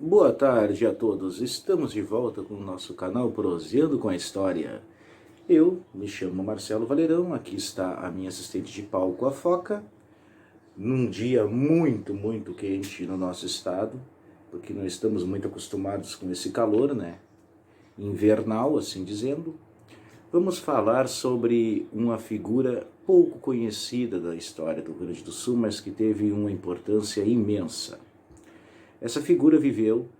Boa tarde a todos, estamos de volta com o nosso canal Proseando com a História. Eu me chamo Marcelo Valerão, aqui está a minha assistente de palco, a Foca, num dia muito quente no nosso estado, porque nós estamos muito acostumados com esse calor, né? Invernal, assim dizendo. Vamos falar sobre uma figura pouco conhecida da história do Rio Grande do Sul, mas que teve uma importância imensa. Essa figura viveu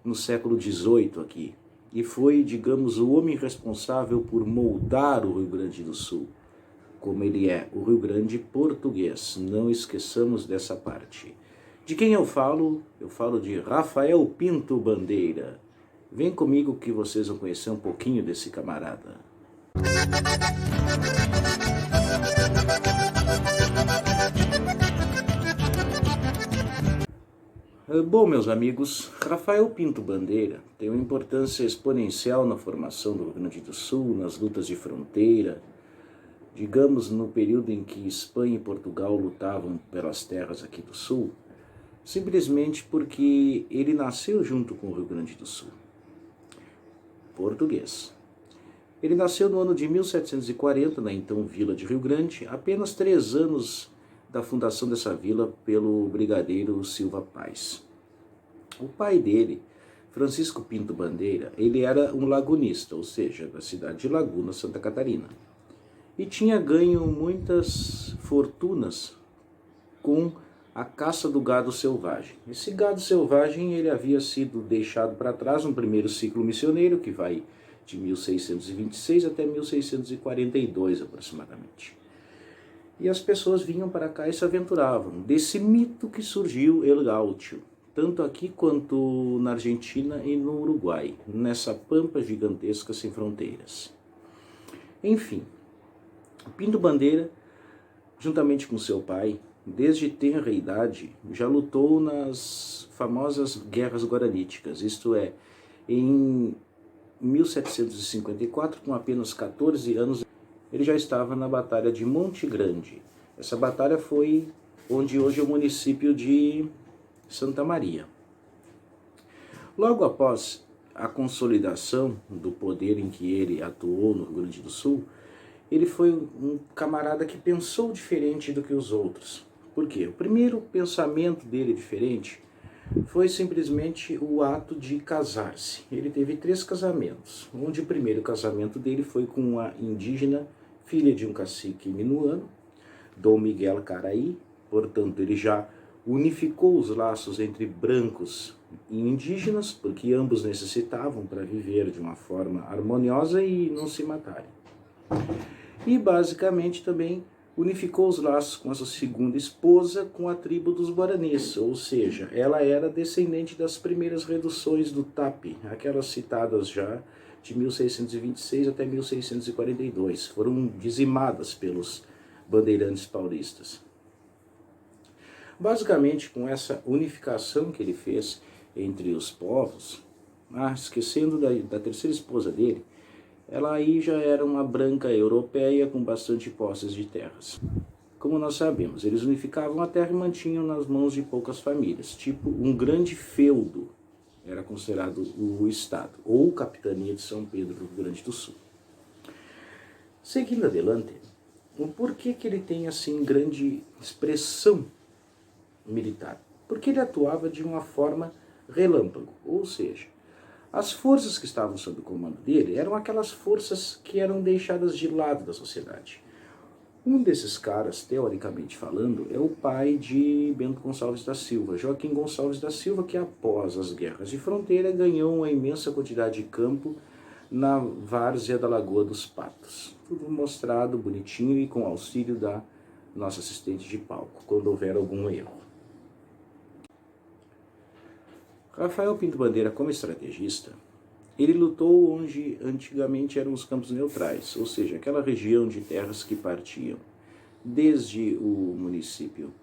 no século XVIII aqui e foi, digamos, o homem responsável por moldar o Rio Grande do Sul, como ele é, o Rio Grande português. Não esqueçamos dessa parte. De quem eu falo? Eu falo de Rafael Pinto Bandeira. Vem comigo que vocês vão conhecer um pouquinho desse camarada. Bom, meus amigos, Rafael Pinto Bandeira tem uma importância exponencial na formação do Rio Grande do Sul, nas lutas de fronteira, digamos no período em que Espanha e Portugal lutavam pelas terras aqui do Sul, simplesmente porque ele nasceu junto com o Rio Grande do Sul, português. Ele nasceu no ano de 1740, na então Vila de Rio Grande, apenas 3 anos da fundação dessa vila pelo brigadeiro Silva Paz. O pai dele, Francisco Pinto Bandeira, ele era um lagunista, ou seja, da cidade de Laguna, Santa Catarina, e tinha ganho muitas fortunas com a caça do gado selvagem. Esse gado selvagem ele havia sido deixado para trás no primeiro ciclo missioneiro, que vai de 1626 até 1642 aproximadamente. E as pessoas vinham para cá e se aventuravam. Desse mito que surgiu El Gaúcho, tanto aqui quanto na Argentina e no Uruguai, nessa pampa gigantesca sem fronteiras. Enfim, Pinto Bandeira, juntamente com seu pai, desde tenra idade, já lutou nas famosas guerras guaraníticas, isto é, em 1754, com apenas 14 anos, ele já estava na Batalha de Monte Grande. Essa batalha foi onde hoje é o município de Santa Maria. Logo após a consolidação do poder em que ele atuou no Rio Grande do Sul, ele foi um camarada que pensou diferente do que os outros. Por quê? O primeiro pensamento dele diferente foi simplesmente o ato de casar-se. Ele teve 3 casamentos, onde o primeiro casamento dele foi com uma indígena, filha de um cacique minuano, Dom Miguel Caraí. Portanto, ele já unificou os laços entre brancos e indígenas, porque ambos necessitavam para viver de uma forma harmoniosa e não se matarem. E basicamente também unificou os laços com a sua segunda esposa, com a tribo dos Guaranis, ou seja, ela era descendente das primeiras reduções do TAP, aquelas citadas já de 1626 até 1642, foram dizimadas pelos bandeirantes paulistas. Basicamente, com essa unificação que ele fez entre os povos, esquecendo da terceira esposa dele, ela aí já era uma branca europeia com bastante posses de terras. Como nós sabemos, eles unificavam a terra e mantinham nas mãos de poucas famílias, tipo um grande feudo, era considerado o Estado, ou Capitania de São Pedro do Rio Grande do Sul. Seguindo adiante, o porquê que ele tem assim grande expressão militar? Porque ele atuava de uma forma relâmpago, ou seja, as forças que estavam sob o comando dele eram aquelas forças que eram deixadas de lado da sociedade. Um desses caras, teoricamente falando, é o pai de Bento Gonçalves da Silva, Joaquim Gonçalves da Silva, que após as guerras de fronteira ganhou uma imensa quantidade de campo na várzea da Lagoa dos Patos. Tudo mostrado bonitinho e com auxílio da nossa assistente de palco, quando houver algum erro. Rafael Pinto Bandeira, como estrategista, ele lutou onde antigamente eram os campos neutrais, ou seja, aquela região de terras que partiam desde o município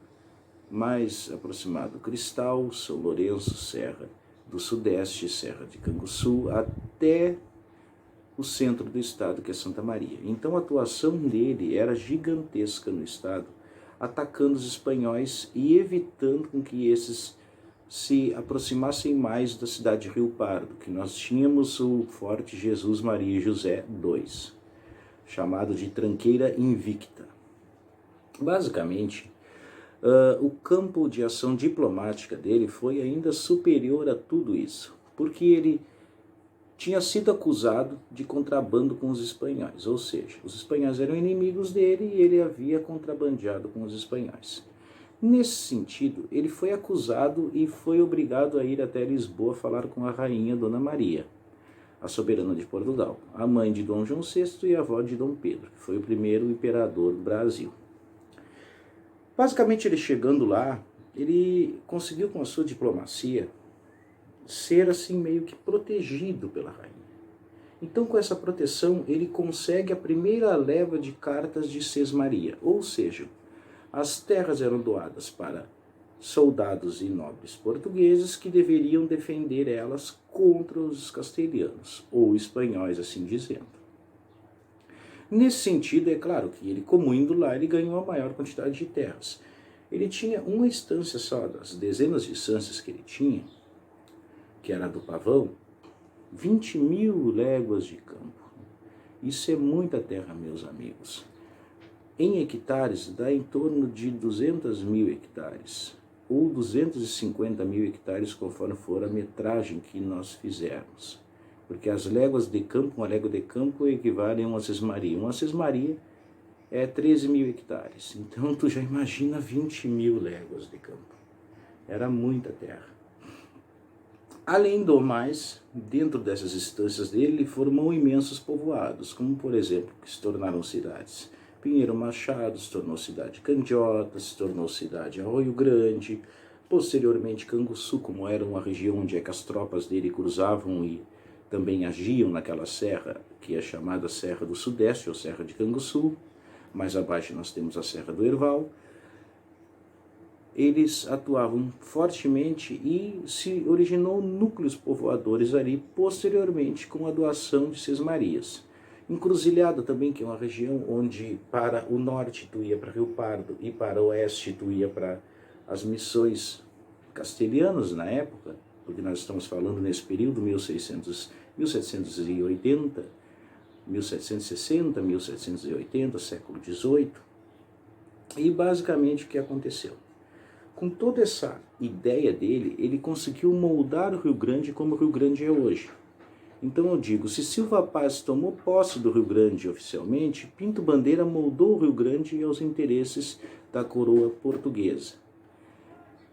mais aproximado, Cristal, São Lourenço, Serra do Sudeste, Serra de Canguçu, até o centro do estado, que é Santa Maria. Então a atuação dele era gigantesca no estado, atacando os espanhóis e evitando com que esses se aproximassem mais da cidade de Rio Pardo, que nós tínhamos o Forte Jesus Maria e José II, chamado de Tranqueira Invicta. Basicamente, o campo de ação diplomática dele foi ainda superior a tudo isso, porque ele tinha sido acusado de contrabando com os espanhóis, ou seja, os espanhóis eram inimigos dele e ele havia contrabandeado com os espanhóis. Nesse sentido, ele foi acusado e foi obrigado a ir até Lisboa falar com a rainha Dona Maria, a soberana de Portugal, a mãe de Dom João VI e a avó de Dom Pedro, que foi o primeiro imperador do Brasil. Basicamente, ele chegando lá, ele conseguiu com a sua diplomacia ser assim meio que protegido pela rainha. Então, com essa proteção, ele consegue a primeira leva de cartas de Sesmaria, ou seja, as terras eram doadas para soldados e nobres portugueses que deveriam defender elas contra os castelhanos, ou espanhóis, assim dizendo. Nesse sentido, é claro que ele, como indo lá, ele ganhou a maior quantidade de terras. Ele tinha uma estância só, das dezenas de estâncias que ele tinha, que era do Pavão, 20.000 léguas de campo. Isso é muita terra, meus amigos. Em hectares, dá em torno de 200.000 hectares, ou 250.000 hectares, conforme for a metragem que nós fizermos. Porque as léguas de campo, uma légua de campo equivale a uma sesmaria. Uma sesmaria é 13.000 hectares. Então, tu já imagina 20.000 léguas de campo. Era muita terra. Além do mais, dentro dessas estâncias dele, ele formou imensos povoados, como, por exemplo, que se tornaram cidades. Pinheiro Machado se tornou cidade Candiota, se tornou cidade Arroio Grande, posteriormente Canguçu, como era uma região onde as tropas dele cruzavam e também agiam naquela serra, que é chamada Serra do Sudeste, ou Serra de Canguçu. Mais abaixo nós temos a Serra do Herval. Eles atuavam fortemente e se originou núcleos povoadores ali, posteriormente com a doação de Sesmarias. Encruzilhada também, que é uma região onde para o norte tu ia para Rio Pardo e para o oeste tu ia para as missões castelhanas na época, porque nós estamos falando nesse período 1780, 1760, 1780, século XVIII. E basicamente o que aconteceu? Com toda essa ideia dele, ele conseguiu moldar o Rio Grande como o Rio Grande é hoje. Então eu digo, se Silva Paz tomou posse do Rio Grande oficialmente, Pinto Bandeira moldou o Rio Grande aos interesses da coroa portuguesa.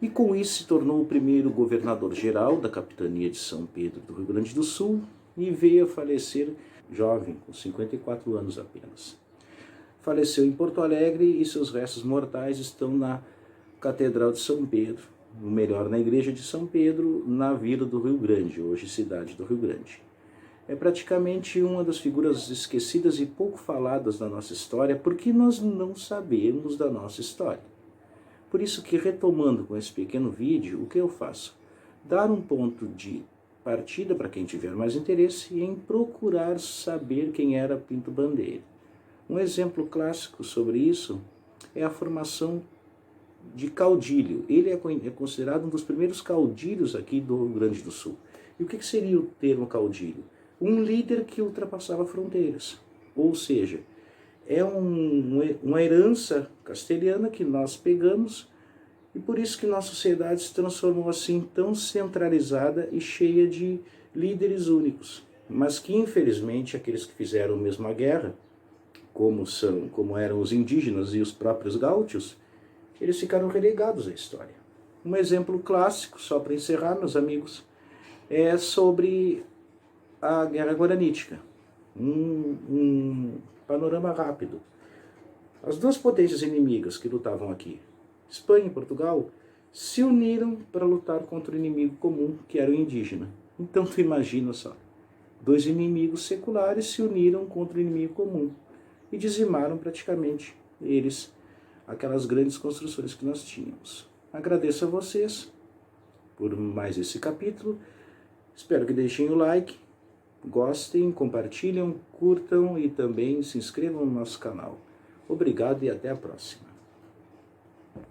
E com isso se tornou o primeiro governador-geral da capitania de São Pedro do Rio Grande do Sul e veio a falecer jovem, com 54 anos apenas. Faleceu em Porto Alegre e seus restos mortais estão na Catedral de São Pedro, ou melhor, na Igreja de São Pedro, na Vila do Rio Grande, hoje cidade do Rio Grande. É praticamente uma das figuras esquecidas e pouco faladas da nossa história, porque nós não sabemos da nossa história. Por isso que, retomando com esse pequeno vídeo, o que eu faço? Dar um ponto de partida para quem tiver mais interesse em procurar saber quem era Pinto Bandeira. Um exemplo clássico sobre isso é a formação de caudilho. Ele é considerado um dos primeiros caudilhos aqui do Rio Grande do Sul. E o que seria o termo caudilho? Um líder que ultrapassava fronteiras. Ou seja, é uma herança castelhana que nós pegamos e por isso que nossa sociedade se transformou assim tão centralizada e cheia de líderes únicos. Mas que infelizmente aqueles que fizeram mesmo a guerra, como eram os indígenas e os próprios gaúchos, eles ficaram relegados à história. Um exemplo clássico, só para encerrar, meus amigos, é sobre a Guerra Guaranítica. Um panorama rápido. As duas potências inimigas que lutavam aqui, Espanha e Portugal, se uniram para lutar contra o inimigo comum, que era o indígena. Então tu imagina só, dois inimigos seculares se uniram contra o inimigo comum e dizimaram praticamente eles aquelas grandes construções que nós tínhamos. Agradeço a vocês por mais esse capítulo. Espero que deixem o like, gostem, compartilhem, curtam e também se inscrevam no nosso canal. Obrigado e até a próxima.